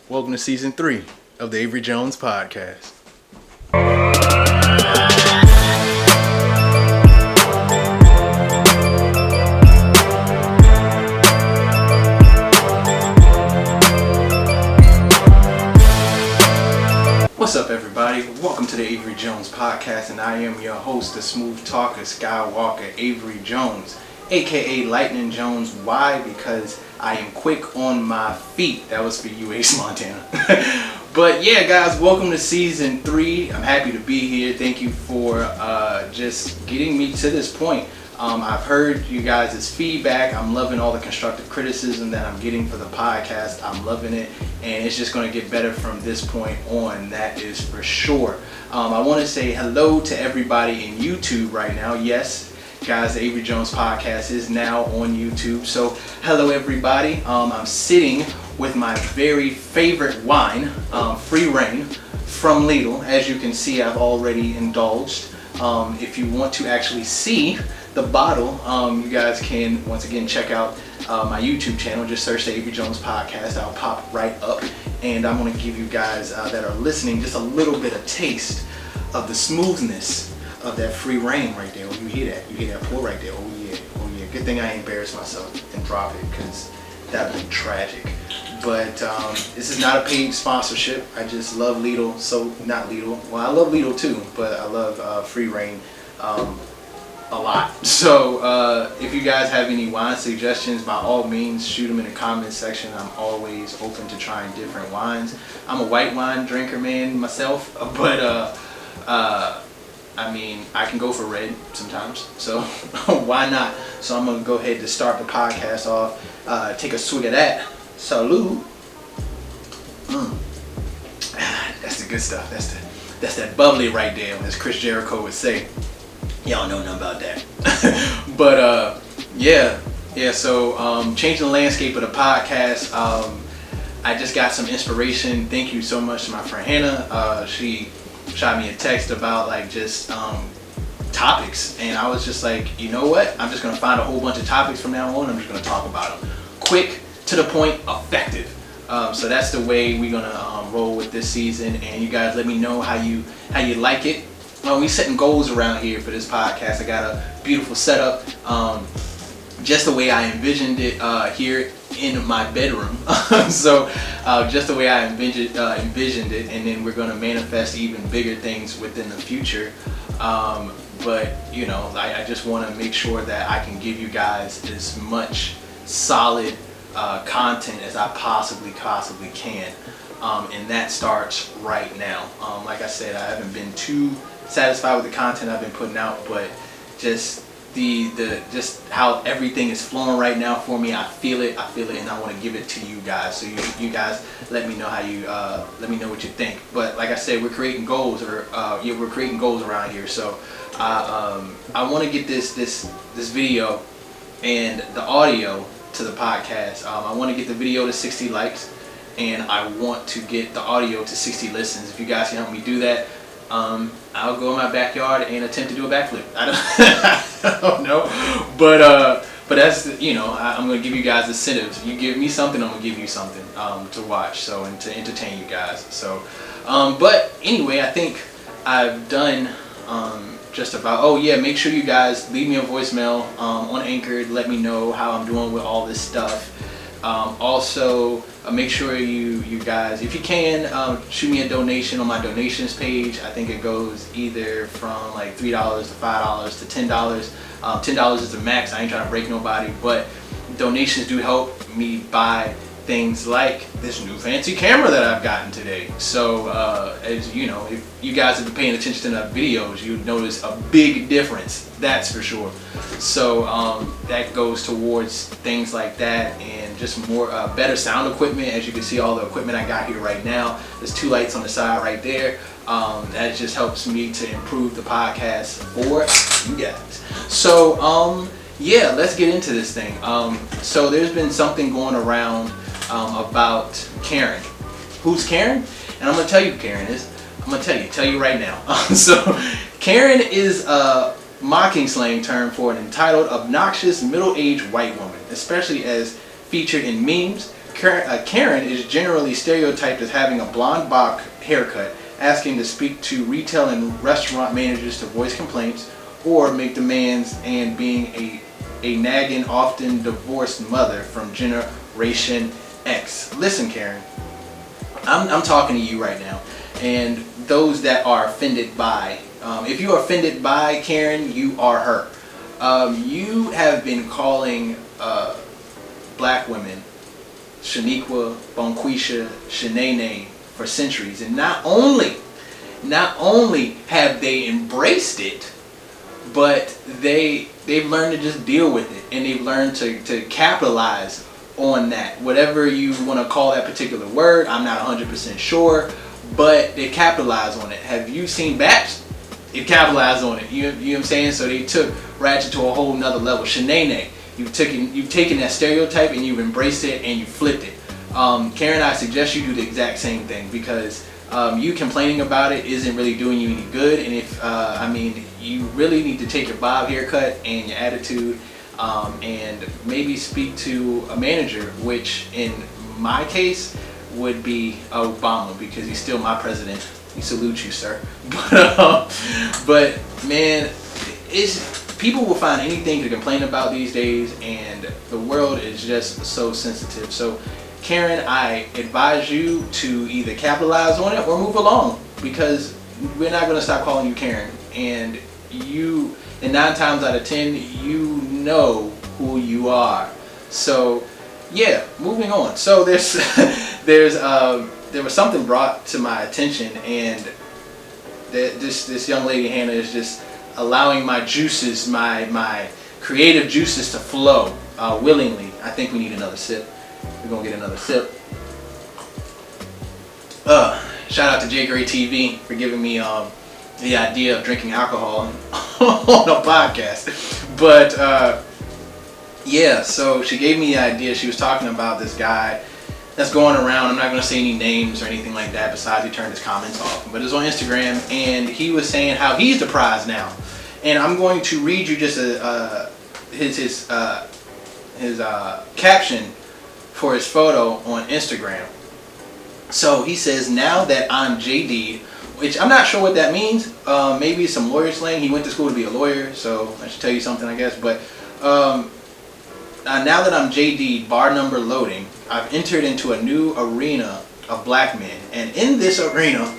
Welcome to season 3 of the Avery Jones Podcast. What's up, everybody? Welcome to the Avery Jones Podcast, and I am your host, the smooth talker, Skywalker, Avery Jones, aka Lightning Jones. Why? Because I am quick on my feet. That was for you, Ace Montana. But yeah, guys, welcome to season 3. I'm happy to be here. Thank you for just getting me to this point. I've heard you guys' feedback. I'm loving all the constructive criticism that I'm getting for the podcast. I'm loving it, and it's just going to get better from this point on. That is for sure. I want to say hello to everybody in YouTube right now. Yes, guys, the Avery Jones Podcast is now on YouTube. So hello, everybody. I'm sitting with my very favorite wine, Free Reign from Lidl. As you can see, I've already indulged. If you want to actually see the bottle, you guys can once again check out my YouTube channel. Just search the Avery Jones Podcast. I'll pop right up, and I'm going to give you guys that are listening just a little bit of taste of the smoothness of that Free Reign right there. Oh, you hear that? You hear that pour right there? Oh yeah, oh yeah. Good thing I ain't embarrassed myself and drop it, because that would be tragic. But this is not a paid sponsorship. I just love Lidl. So not Lidl. Well, I love Lidl too, but I love Free Reign a lot. So if you guys have any wine suggestions, by all means, shoot them in the comments section. I'm always open to trying different wines. I'm a white wine drinker, man, myself, but I mean, I can go for red sometimes, so why not? So I'm gonna go ahead to start the podcast off. Take a swig of that. Salud. That's the good stuff. That's that bubbly right there, as Chris Jericho would say. Y'all know nothing about that. But yeah. So changing the landscape of the podcast. I just got some inspiration. Thank you so much to my friend Hannah. She shot me a text about like just topics, and I was just like, you know what? I'm just gonna find a whole bunch of topics from now on. I'm just gonna talk about them. Quick, to the point, effective. So that's the way we're gonna roll with this season. And you guys, let me know how you like it. We setting goals around here for this podcast. I got a beautiful setup, just the way I envisioned it here in my bedroom. So just the way I envisioned it, and then we're gonna manifest even bigger things within the future. But you know, I just want to make sure that I can give you guys as much solid content as I possibly can, and that starts right now. Like I said, I haven't been too satisfied with the content I've been putting out, but just just how everything is flowing right now for me, I feel it, and I want to give it to you guys. So you guys let me know how you let me know what you think. But like I said, we're creating goals, we're creating goals around here. So I want to get this video and the audio to the podcast. I want to get the video to 60 likes, and I want to get the audio to 60 listens. If you guys can help me do that, I'll go in my backyard and attempt to do a backflip. I don't know, but that's, you know, I'm gonna give you guys incentives. You give me something, I'm gonna give you something to watch, so, and to entertain you guys. So, but anyway, I think I've done just about. Oh yeah, make sure you guys leave me a voicemail on Anchor. Let me know how I'm doing with all this stuff. Also, make sure you guys, if you can, shoot me a donation on my donations page. I think it goes either from like $3 to $5 to $10. $10 is the max. I ain't trying to break nobody, but donations do help me buy things like this new fancy camera that I've gotten today. So as you know, if you guys have been paying attention to the videos, you notice a big difference, that's for sure. So that goes towards things like that, and just more better sound equipment. As you can see, all the equipment I got here right now, there's 2 lights on the side right there. That just helps me to improve the podcast for you guys. So yeah, let's get into this thing. So there's been something going around about Karen. Who's Karen? And I'm gonna tell you who Karen is. I'm gonna tell you right now. So Karen is a mocking slang term for an entitled, obnoxious, middle-aged white woman, especially as featured in memes, Karen is generally stereotyped as having a blonde bob haircut, asking to speak to retail and restaurant managers to voice complaints or make demands, and being a nagging, often divorced mother from Generation X. Listen, Karen, I'm talking to you right now, and those that are offended by, if you are offended by Karen, you are her. You have been calling black women Shaniqua, Bonquisha, Shanae for centuries, and not only have they embraced it, but they've learned to just deal with it, and they've learned to capitalize on that. Whatever you want to call that particular word, I'm not 100% sure, but they capitalize on it. Have you seen Baps? It capitalized on it. You know what I'm saying? So they took Ratchet to a whole nother level. Shanae, you've taken that stereotype and you've embraced it and you flipped it. Karen, I suggest you do the exact same thing, because you complaining about it isn't really doing you any good. And if you really need to take your bob haircut and your attitude, and maybe speak to a manager, which in my case would be Obama, because he's still my president. We salute you, sir. But man, people will find anything to complain about these days, and the world is just so sensitive. So Karen, I advise you to either capitalize on it or move along, because we're not going to stop calling you Karen, and 9 times out of 10 you know who you are. So yeah, moving on. So there was something brought to my attention, and this young lady Hannah is just allowing my juices, my creative juices to flow willingly. I think we need another sip. We're gonna get another sip. Shout out to J Gray TV for giving me the idea of drinking alcohol on a podcast. But yeah, so she gave me the idea. She was talking about this guy that's going around. I'm not going to say any names or anything like that, besides he turned his comments off. But it was on Instagram, and he was saying how he's the prize now. And I'm going to read you just his caption for his photo on Instagram. So he says, "Now that I'm JD," which I'm not sure what that means. Maybe some lawyer slang. He went to school to be a lawyer, so I should tell you something, I guess. But now that I'm JD, bar number loading, I've entered into a new arena of black men, and in this arena,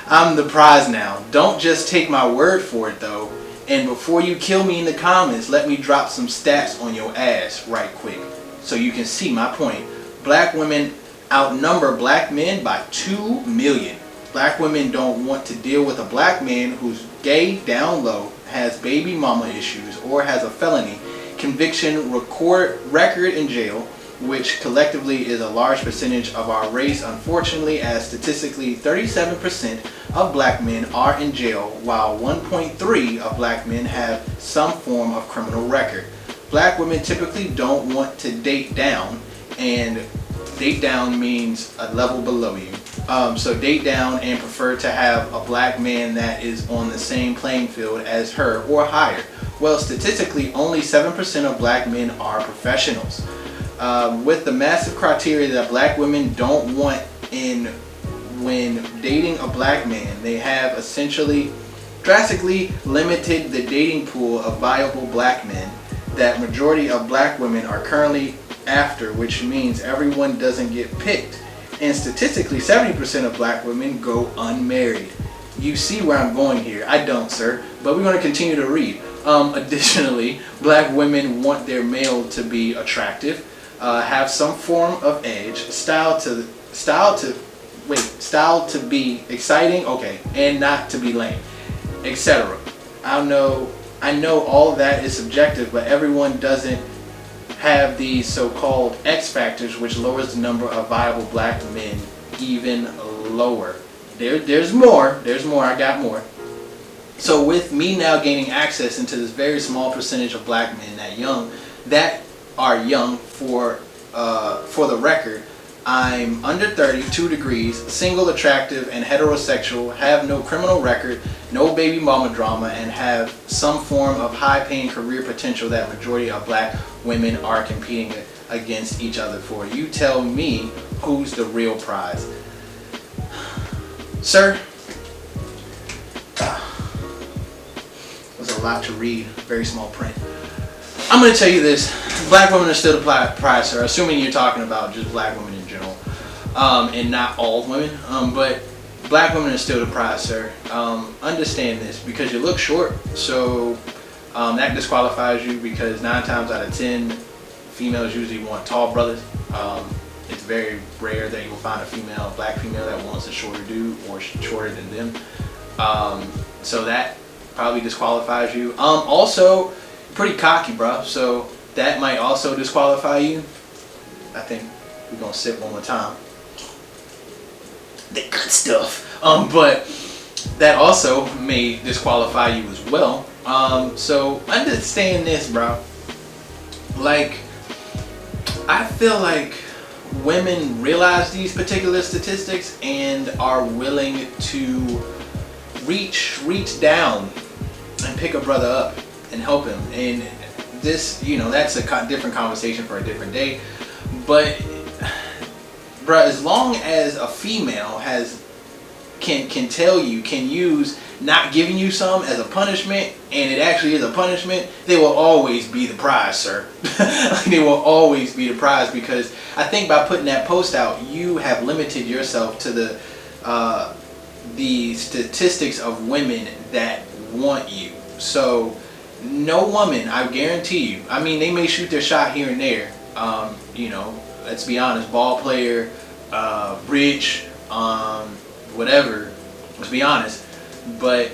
I'm the prize now. Don't just take my word for it though. And before you kill me in the comments, let me drop some stats on your ass right quick, so you can see my point. Black women outnumber black men by 2 million. Black women don't want to deal with a black man who's gay, down low, has baby mama issues, or has a felony conviction record in jail, which collectively is a large percentage of our race, unfortunately, as statistically 37% of black men are in jail, while 1.3 of black men have some form of criminal record. Black women typically don't want to date down, and date down means a level below you. So date down and prefer to have a black man that is on the same playing field as her or higher. Well, statistically, only 7% of black men are professionals. With the massive criteria that black women don't want when dating a black man, they have essentially drastically limited the dating pool of viable black men that majority of black women are currently after, which means everyone doesn't get picked. And statistically, 70% of black women go unmarried. You see where I'm going here. I don't, sir, but we're going to continue to read. Additionally, black women want their male to be attractive, have some form of edge, style to be exciting, okay, and not to be lame, etc. I know all that is subjective, but everyone doesn't have these so-called X factors, which lowers the number of viable black men even lower. There's more, I got more. So with me now gaining access into this very small percentage of black men that are young, for the record, I'm under 30, 2 degrees, single, attractive, and heterosexual, have no criminal record, no baby mama drama, and have some form of high-paying career potential that majority of black women are competing against each other for? You tell me who's the real prize. Sir, there's a lot to read, very small print. I'm going to tell you this. Black women are still the prize, sir, assuming you're talking about just black women in general, and not all women, but black women are still the prize, sir. Understand this, because you look short, so that disqualifies you, because 9 times out of 10, females usually want tall brothers. It's very rare that you'll find a black female that wants a shorter dude or shorter than them. So that probably disqualifies you. Also, pretty cocky, bro. So that might also disqualify you. I think we're gonna sip one more time. The good stuff. But that also may disqualify you as well. So understand this, bro. Like, I feel like women realize these particular statistics and are willing to reach down and pick a brother up and help him. And this, that's a different conversation for a different day. But, bruh, as long as a female can use not giving you some as a punishment, and it actually is a punishment, they will always be the prize, sir. They will always be the prize, because I think by putting that post out, you have limited yourself to the statistics of women that want you. So no woman, I guarantee you, I mean, they may shoot their shot here and there, let's be honest, ball player, rich, whatever, let's be honest. But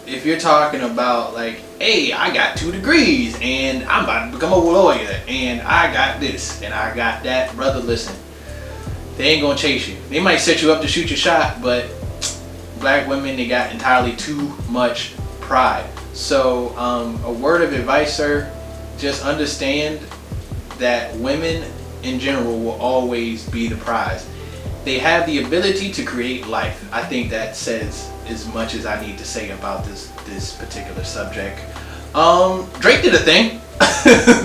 if you're talking about like, hey, I got 2 degrees and I'm about to become a lawyer and I got this and I got that, brother, listen, they ain't gonna chase you. They might set you up to shoot your shot, but black women, they got entirely too much pride. So a word of advice, sir, just understand that women in general will always be the prize. They have the ability to create life. I think that says as much as I need to say about this particular subject. Drake did a thing.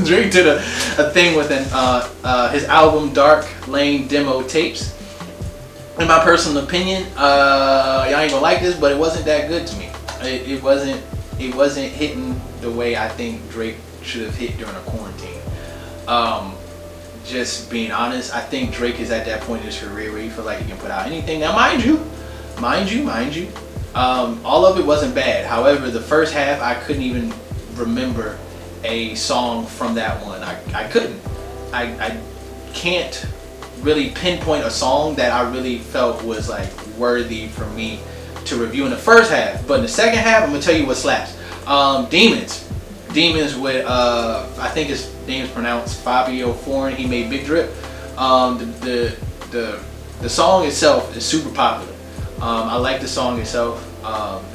Drake did a thing with his album Dark Lane demo tapes. In my personal opinion, y'all ain't gonna like this, but it wasn't that good to me. It wasn't hitting the way I think Drake should have hit during a quarantine. Just being honest, I think Drake is at that point in his career where he feel like he can put out anything. Now, mind you, all of it wasn't bad. However, the first half, I couldn't even remember a song from that one. I couldn't. I can't really pinpoint a song that I really felt was like worthy for me to review in the first half. But in the second half, I'm gonna tell you what slaps. Demons with I think his name is pronounced Fabio Foreign. He made Big Drip. The song itself is super popular. I like the song itself,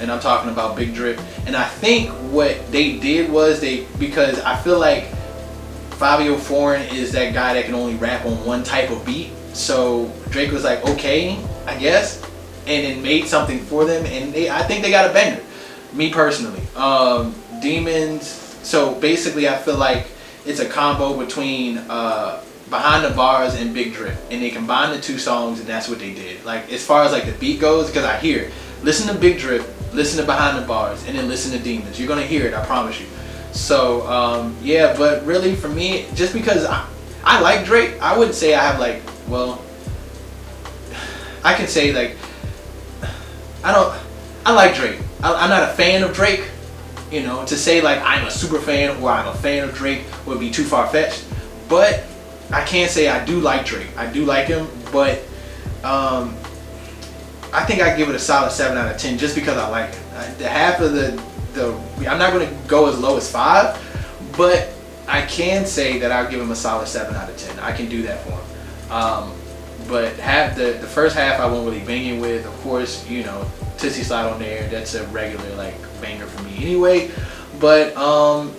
and I'm talking about Big Drip. And I think what they did was because I feel like Fabio Foreign is that guy that can only rap on one type of beat. So Drake was like, okay, I guess, and it made something for them. And I think they got a banger. Me personally, Demons. So basically, I feel like it's a combo between Behind the Bars and Big Drip, and they combined the 2 songs, and that's what they did. Like, as far as like the beat goes, because I hear, listen to Big Drip, listen to Behind the Bars, and then listen to Demons. You're gonna hear it, I promise you. So yeah, but really for me, just because I like Drake, I wouldn't say I have like, well, I can say like, I like Drake. I'm not a fan of Drake. To say like I'm a super fan or I'm a fan of Drake would be too far-fetched. But I can say I do like Drake. I do like him, but I think I give it a solid 7 out of 10 just because I like it. The half of I'm not going to go as low as 5, but I can say that I'll give him a solid 7 out of 10. I can do that for him. But the first half I won't really bang it with. Of course, Tootsie Slide on there, that's a regular like banger for me anyway. But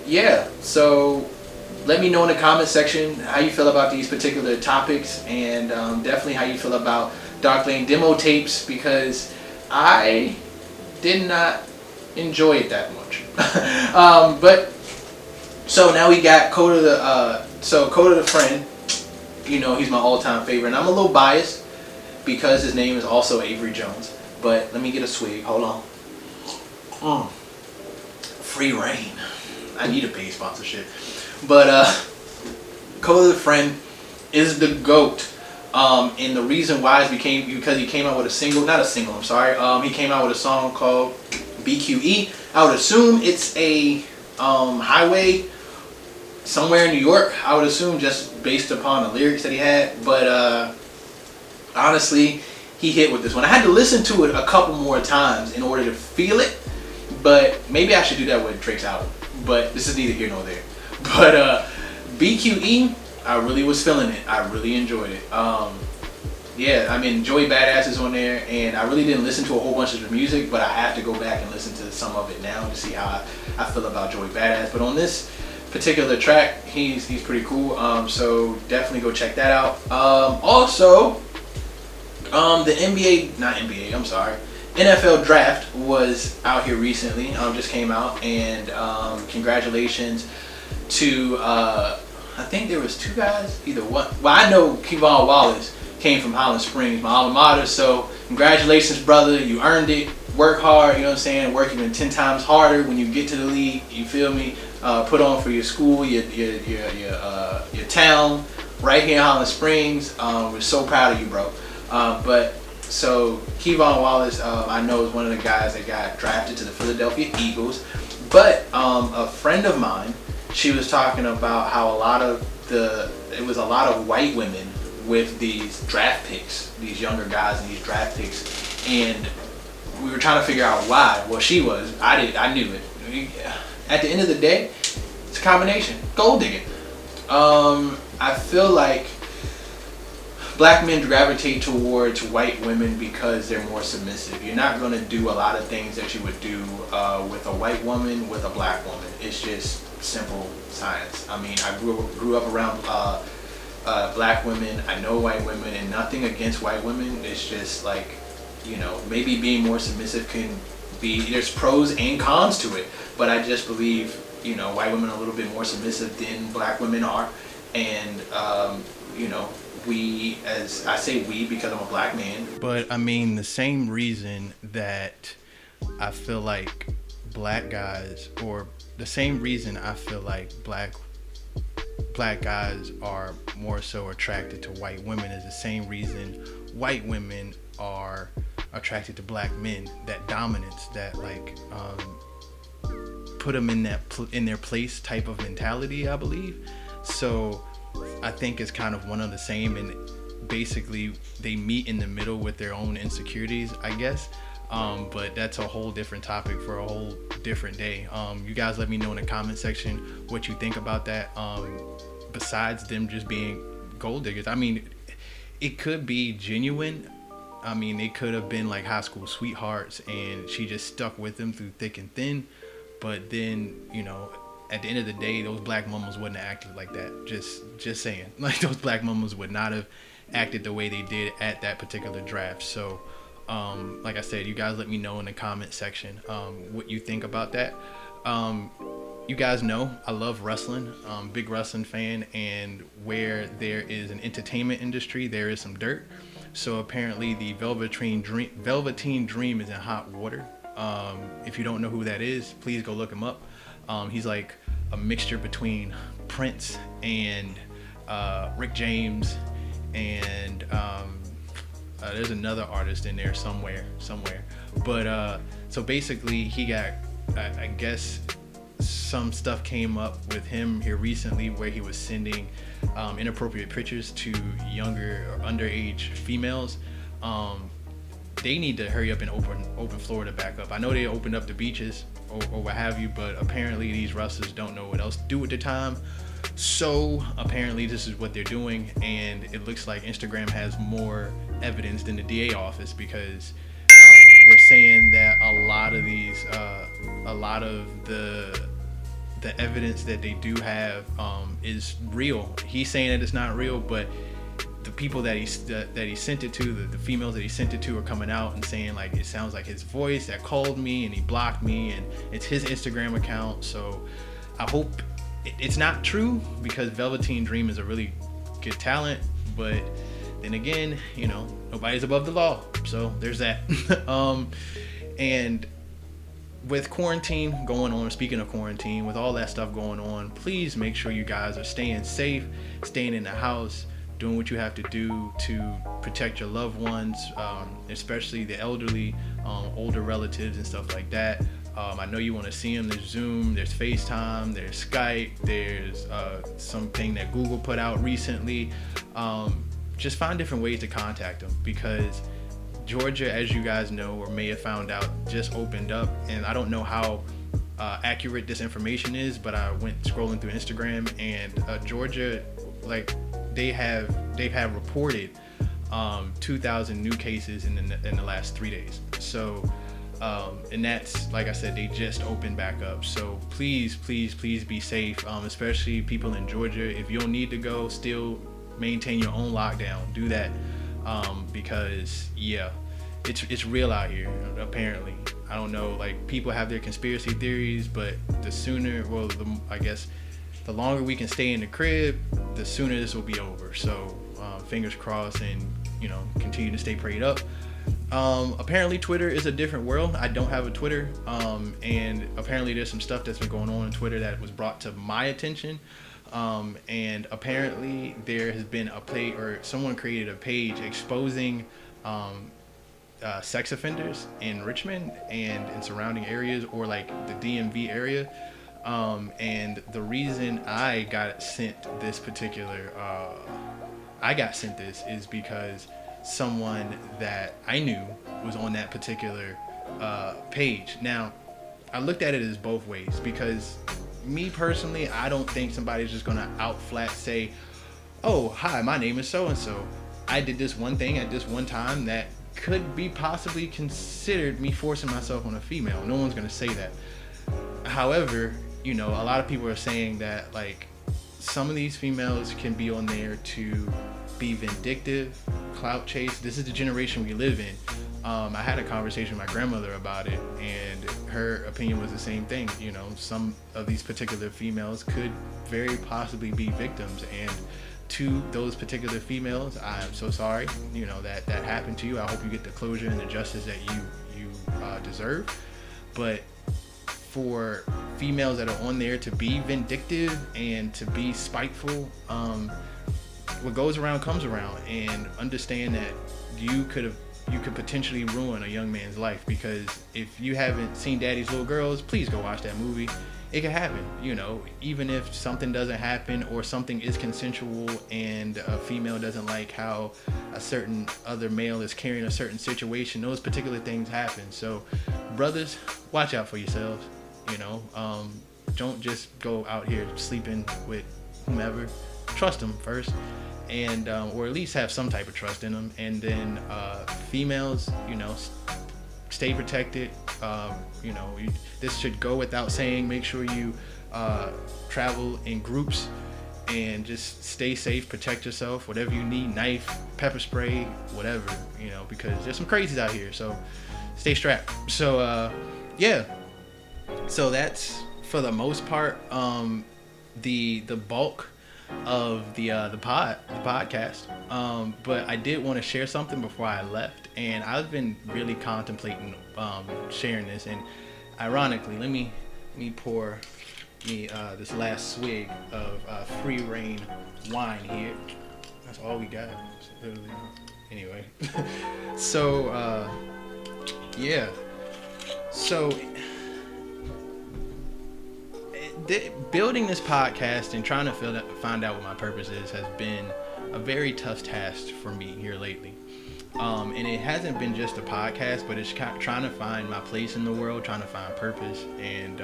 yeah, so let me know in the comment section how you feel about these particular topics, and definitely how you feel about Dark Lane demo tapes, because I did not enjoy it that much. But so now we got So Code of the Friend, you know, he's my all-time favorite, and I'm a little biased because his name is also Avery Jones. But let me get a swig. Hold on. Free reign. I need a paid sponsorship. But Code of the Friend is the GOAT. And the reason why is because he came out with he came out with a song called b.q.e. I would assume it's a highway somewhere in New York. I would assume, just based upon the lyrics that he had. But honestly, he hit with this one. I had to listen to it a couple more times in order to feel it. But maybe I should do that with Drake's album. But this is neither here nor there. But b.q.e, I really was feeling it. I really enjoyed it. Yeah, I mean, Joey Badass is on there, and I really didn't listen to a whole bunch of the music, but I have to go back and listen to some of it now to see how I feel about Joey Badass. But on this particular track, he's pretty cool. So definitely go check that out. Also, the NFL draft was out here recently. Just came out, and congratulations to I think there was two guys. Either one. Well, I know Kevon Wallace came from Highland Springs, my alma mater. So congratulations, brother. You earned it. Work hard. You know what I'm saying. Work even 10 times harder when you get to the league. You feel me? Put on for your school, your town, right here in Highland Springs. We're so proud of you, bro. So Kevon Wallace, I know, is one of the guys that got drafted to the Philadelphia Eagles. But a friend of mine, she was talking about how it was a lot of white women with these draft picks, these younger guys and these draft picks, and we were trying to figure out why. Well, I knew it. At the end of the day, it's a combination. Gold digging. I feel like black men gravitate towards white women because they're more submissive. You're not going to do a lot of things that you would do with a white woman with a black woman. It's just simple science. I mean, I grew up around black women. I know white women, and nothing against white women. It's just like, you know, maybe being more submissive there's pros and cons to it. But I just believe, you know, white women are a little bit more submissive than black women are. And, you know, as I say we because I'm a black man. But I mean, the same reason that I feel like black guys, or the same reason I feel like black guys are more so attracted to white women is the same reason white women are attracted to black men. That dominance, that like put them in their place type of mentality, I believe. So I think it's kind of one of the same, and basically they meet in the middle with their own insecurities, I guess. But that's a whole different topic for a whole different day. You guys let me know in the comment section what you think about that. Besides them just being gold diggers, I mean, it could be genuine. I mean, they could have been like high school sweethearts and she just stuck with them through thick and thin. But then, you know, at the end of the day, those black mamas wouldn't have acted like that. Just saying. Like, those black mamas would not have acted the way they did at that particular draft. So, like I said, you guys let me know in the comment section what you think about that. You guys know I love wrestling. Big wrestling fan, and where there is an entertainment industry, there is some dirt. So apparently the Velveteen Dream is in hot water. If you don't know who that is, please go look him up. He's like a mixture between Prince and Rick James, and there's another artist in there somewhere. But so basically he got, I guess some stuff came up with him here recently where he was sending inappropriate pictures to younger or underage females. They need to hurry up and open Florida back up. I know they opened up the beaches or what have you, but apparently these wrestlers don't know what else to do with their time. So apparently this is what they're doing, and it looks like Instagram has more evidence than the DA office, because they're saying that a lot of the evidence that they do have is real. He's saying that it's not real, but the people that he sent it to, the females that he sent it to, are coming out and saying like, it sounds like his voice that called me and he blocked me, and it's his Instagram account. So I hope it's not true, because Velveteen Dream is a really good talent, but then again, nobody's above the law, so there's that. And with quarantine going on, speaking of quarantine, with all that stuff going on, please make sure you guys are staying safe, staying in the house, doing what you have to do to protect your loved ones, especially the elderly, older relatives and stuff like that. I know you want to see them. There's Zoom, there's FaceTime, there's Skype, there's something that Google put out recently. Just find different ways to contact them, because Georgia, as you guys know or may have found out, just opened up, and I don't know how accurate this information is, but I went scrolling through Instagram, and Georgia, like, they've reported 2,000 new cases in the last 3 days. So, and that's, like I said, they just opened back up. So please be safe, especially people in Georgia. If you don't need to go, still maintain your own lockdown. Do that, because it's real out here, apparently. I don't know, like, people have their conspiracy theories, but I guess the longer we can stay in the crib, the sooner this will be over. So fingers crossed, and continue to stay prayed up. Apparently Twitter is a different world. I don't have a Twitter, and apparently there's some stuff that's been going on Twitter that was brought to my attention, and apparently there has been someone created a page exposing sex offenders in Richmond and in surrounding areas, or like the DMV area. And the reason I got sent this is because someone that I knew was on that particular page. Now, I looked at it as both ways, because me personally, I don't think somebody's just gonna out flat say, oh, hi, my name is so and so. I did this one thing at this one time that could be possibly considered me forcing myself on a female. No one's gonna say that. However, a lot of people are saying that, like, some of these females can be on there to be vindictive, clout chase. This is the generation we live in. I had a conversation with my grandmother about it, and her opinion was the same thing. Some of these particular females could very possibly be victims, and to those particular females, I'm so sorry, that happened to you. I hope you get the closure and the justice that you deserve. But for females that are on there to be vindictive and to be spiteful, what goes around comes around, and understand that you could potentially ruin a young man's life, because if you haven't seen Daddy's Little Girls, please go watch that movie. It can happen, even if something doesn't happen, or something is consensual and a female doesn't like how a certain other male is carrying a certain situation, those particular things happen. So brothers, watch out for yourselves. Don't just go out here sleeping with whomever. Trust them first, and or at least have some type of trust in them. And then females, stay protected. This should go without saying. Make sure you travel in groups and just stay safe, protect yourself, whatever you need, knife, pepper spray, whatever, because there's some crazies out here. So stay strapped. So so that's, for the most part, the bulk of the podcast. But I did want to share something before I left, and I've been really contemplating sharing this. And ironically, let me pour me this last swig of free reign wine here. That's all we got. Anyway, so building this podcast and trying to find out what my purpose is has been a very tough task for me here lately. And it hasn't been just a podcast, but it's trying to find my place in the world, trying to find purpose, and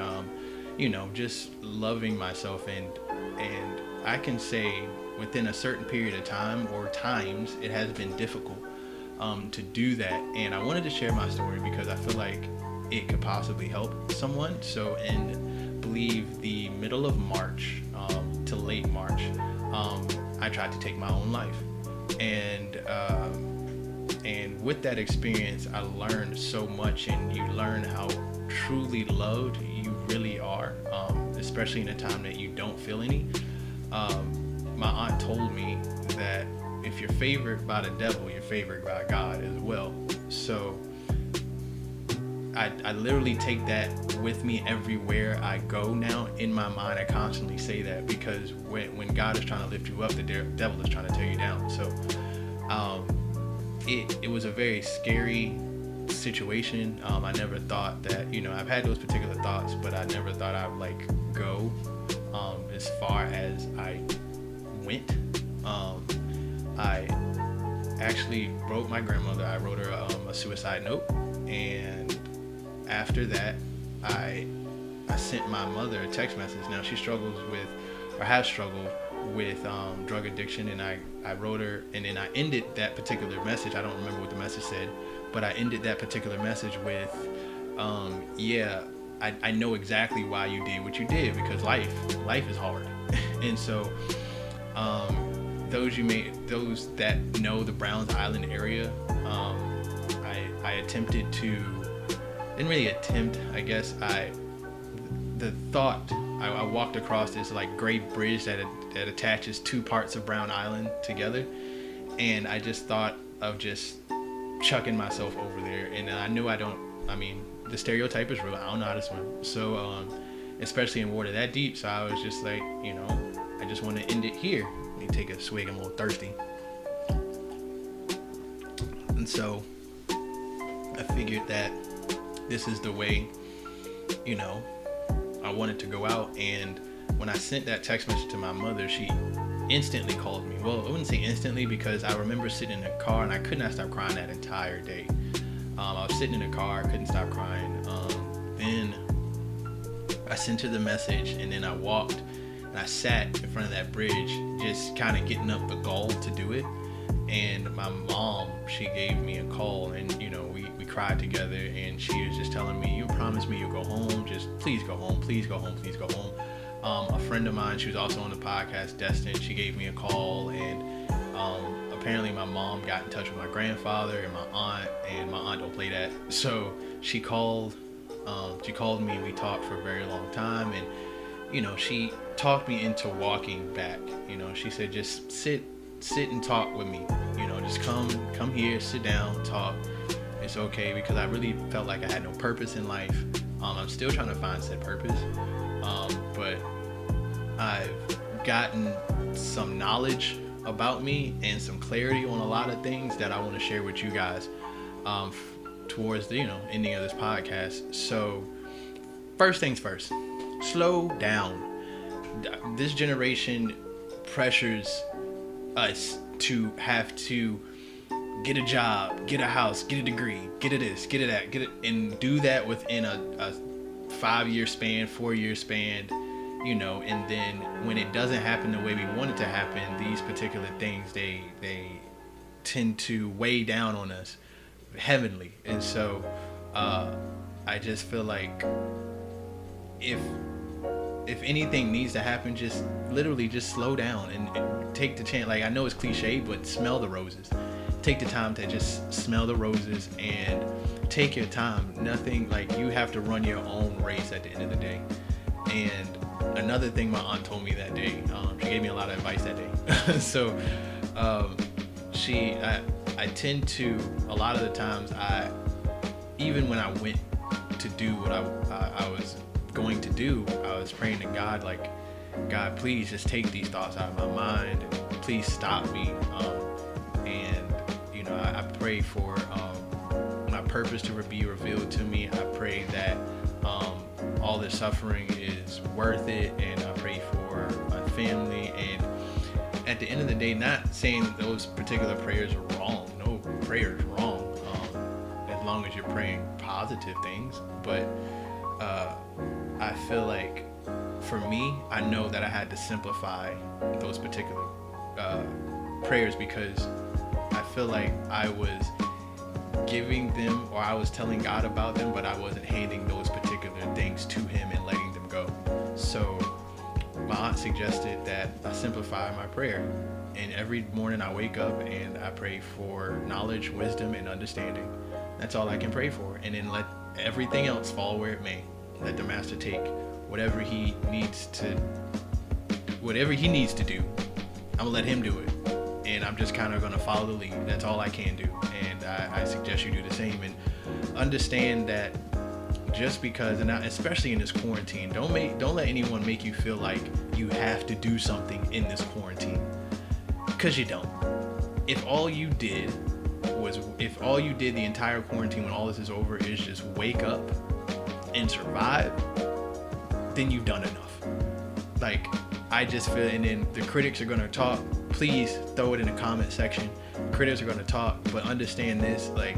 just loving myself. And I can say within a certain period of time, or times, it has been difficult to do that. And I wanted to share my story because I feel like it could possibly help someone. So believe the middle of March to late March, I tried to take my own life, and with that experience, I learned so much, and you learn how truly loved you really are. especially in a time that you don't feel any. My aunt told me that if you're favored by the devil, you're favored by God as well. So I literally take that with me everywhere I go now. In my mind, I constantly say that, because when God is trying to lift you up, the devil is trying to tear you down. So it was a very scary situation. I never thought that, I've had those particular thoughts, but I never thought I would like go as far as I went. I actually wrote my grandmother. I wrote her a suicide note, and after that, I sent my mother a text message. Now she struggles with, or has struggled with, drug addiction, and I wrote her, and then I ended that particular message. I don't remember what the message said, but I ended that particular message with, I know exactly why you did what you did, because life is hard. And so those that know the Browns Island area, I attempted to, didn't really attempt, I guess. I walked across this like great bridge that attaches two parts of Brown Island together, and I just thought of just chucking myself over there. And I knew the stereotype is real. I don't know how to swim, so especially in water that deep. So I was just like, I just want to end it here. Let me take a swig. I'm a little thirsty. And so I figured that this is the way, I wanted to go out. And when I sent that text message to my mother, she instantly called me. Well, I wouldn't say instantly, because I remember sitting in the car and I could not stop crying that entire day. I was sitting in the car, I couldn't stop crying. Then I sent her the message, and then I walked and I sat in front of that bridge, just kind of getting up the gall to do it. And my mom, she gave me a call, and we cried together, and she was just telling me, you promised me you'll go home, just please go home, please go home, please go home. A friend of mine, she was also on the podcast, Destin, she gave me a call, and apparently my mom got in touch with my grandfather and my aunt don't play that. So she called me, we talked for a very long time, and she talked me into walking back. She said, just sit and talk with me, just come here, sit down, talk. It's okay, because I really felt like I had no purpose in life. I'm still trying to find said purpose, but I've gotten some knowledge about me and some clarity on a lot of things that I want to share with you guys towards the ending of this podcast. So first things first, slow down. This generation pressures us to have to get a job, get a house, get a degree, get a this, get a that, and do that within a 5-year span, 4-year span, and then when it doesn't happen the way we want it to happen, these particular things, they tend to weigh down on us heavily. And so I just feel like if anything needs to happen, just literally just slow down and take the chance. Like, I know it's cliche, but smell the roses. Take the time to just smell the roses and take your time. Nothing, like, you have to run your own race at the end of the day. And another thing my aunt told me that day, she gave me a lot of advice that day. So I tend to, a lot of the times, even when I went to do what I was going to do, I was praying to God, like, God, please just take these thoughts out of my mind. Please stop me. I pray for my purpose to be revealed to me. I pray that all the suffering is worth it, and I pray for my family. And at the end of the day, not saying that those particular prayers are wrong. No prayer is wrong, as long as you're praying positive things. But I feel like, for me, I know that I had to simplify those particular prayers, because I feel like I was giving them, or I was telling God about them, but I wasn't handing those particular things to Him and letting them go. So my aunt suggested that I simplify my prayer, and every morning I wake up and I pray for knowledge, wisdom, and understanding. That's all I can pray for, and then let everything else fall where it may. Let the Master take whatever he needs to do, I'm gonna let him do it, and I'm just kind of gonna follow the lead. That's all I can do, and I suggest you do the same. And understand that just because, and especially in this quarantine, don't let anyone make you feel like you have to do something in this quarantine, because you don't. If all you did the entire quarantine when all this is over is just wake up and survive, then you've done enough. Like, I just feel, and then the critics are gonna talk. Please throw it in the comment section. Critics are gonna talk, but understand this: like,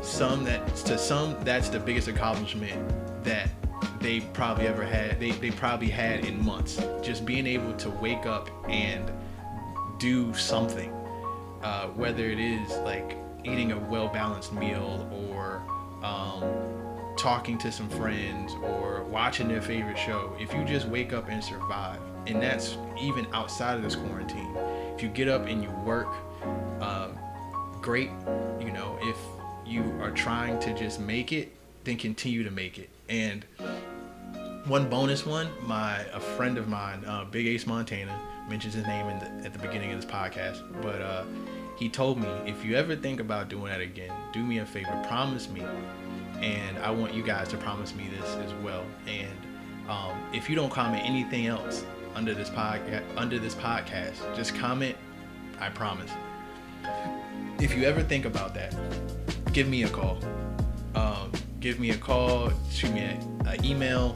to some, that's the biggest accomplishment that they probably ever had. They probably had in months. Just being able to wake up and do something, whether it is like eating a well-balanced meal, or talking to some friends, or watching their favorite show. If you just wake up and survive, and that's even outside of this quarantine. If you get up and you work, great. You know, if you are trying to just make it, then continue to make it. And one bonus one, a friend of mine, Big Ace Montana, mentions his name at the beginning of this podcast, but he told me, if you ever think about doing that again, do me a favor, promise me, and I want you guys to promise me this as well. And if you don't comment anything else under this podcast, just comment, I promise. If you ever think about that, give me a call. Shoot me an email.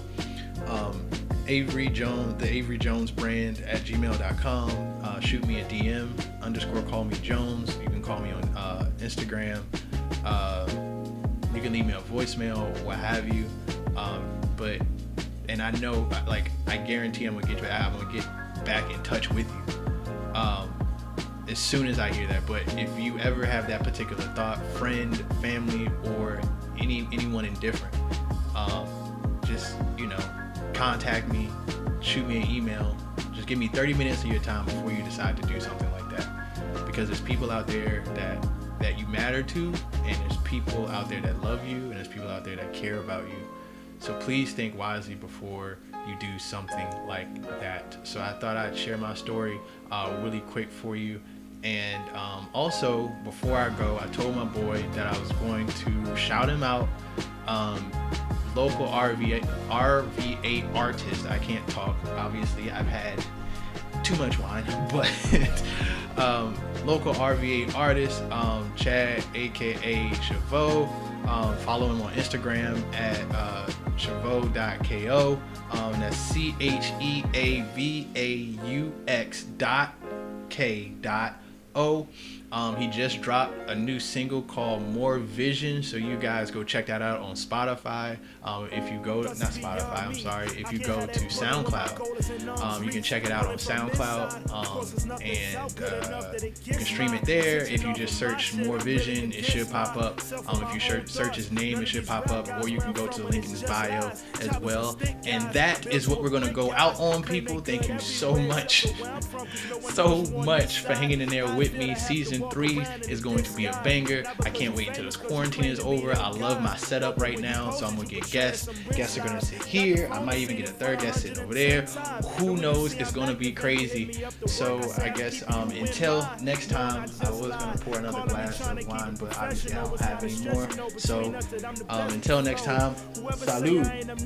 Avery Jones, the Avery Jones brand at gmail.com. Shoot me a DM, _call me Jones. You can call me on Instagram. You can leave me a voicemail, what have you. And I know, like, I guarantee I'm gonna get back in touch with you as soon as I hear that. But if you ever have that particular thought, friend, family, or anyone indifferent, just, contact me, shoot me an email. Just give me 30 minutes of your time before you decide to do something like that, because there's people out there that you matter to, and there's people out there that love you, and there's people out there that care about you. So please think wisely before you do something like that. So I thought I'd share my story really quick for you. And also, before I go, I told my boy that I was going to shout him out. Local RV8 artist. I can't talk, obviously. I've had too much wine, but local RV8 artist, Chad, aka Chevaux. Follow him on Instagram at Chevaux.ko. That's CHEAVAUX.K.O. He just dropped a new single called More Vision, so you guys go check that out on Spotify. If you go to SoundCloud, you can check it out on SoundCloud, and you can stream it there. If you just search More Vision, it should pop up. If you search his name, it should pop up, or you can go to the link in his bio as well. And that is what we're going to go out on, people. Thank you so much for hanging in there with me. Season 3 is going to be a banger. I can't wait until this quarantine is over. I love my setup right now, so I'm gonna get guests. Guests are gonna sit here. I might even get a third guest sitting over there. Who knows? It's gonna be crazy. So I guess until next time, I was gonna pour another glass of wine, but obviously I don't have any more. So until next time, salud.